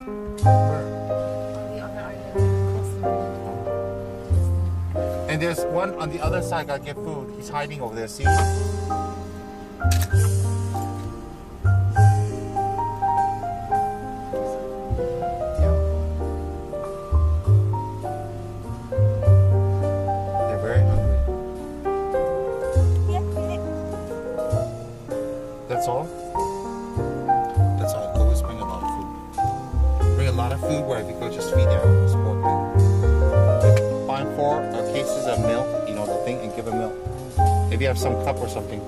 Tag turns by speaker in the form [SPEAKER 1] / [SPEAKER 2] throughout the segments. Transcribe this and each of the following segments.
[SPEAKER 1] And there's one on the other side. Gotta get food. He's hiding over there. See? They're very hungry. That's all? That's all. Always bring a lot of food. Bring a lot of food wherever you go. Just feed the animals. Find 4 cases of milk, you know, the thing, and give them milk. Maybe have some cup or something.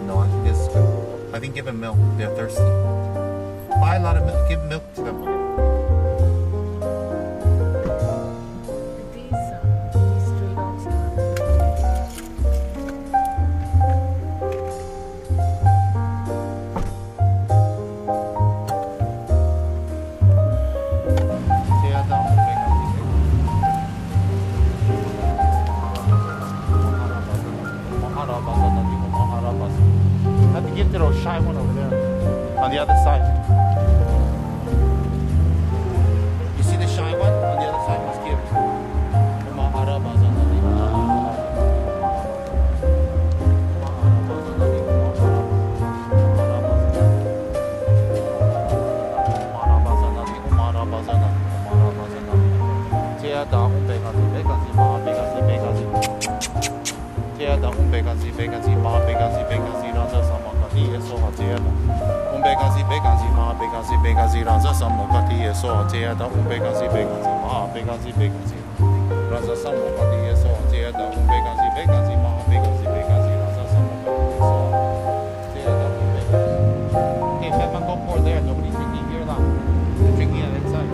[SPEAKER 1] No, I think this is good. I think give them milk. They're thirsty. Buy a lot of milk. Give milk to them. I have to give to those shy one over there on the other side. You see the shy one on the other side? Let's give. Go pour there. Nobody's drinking here now. They're drinking it inside.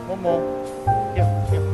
[SPEAKER 1] Momo, here.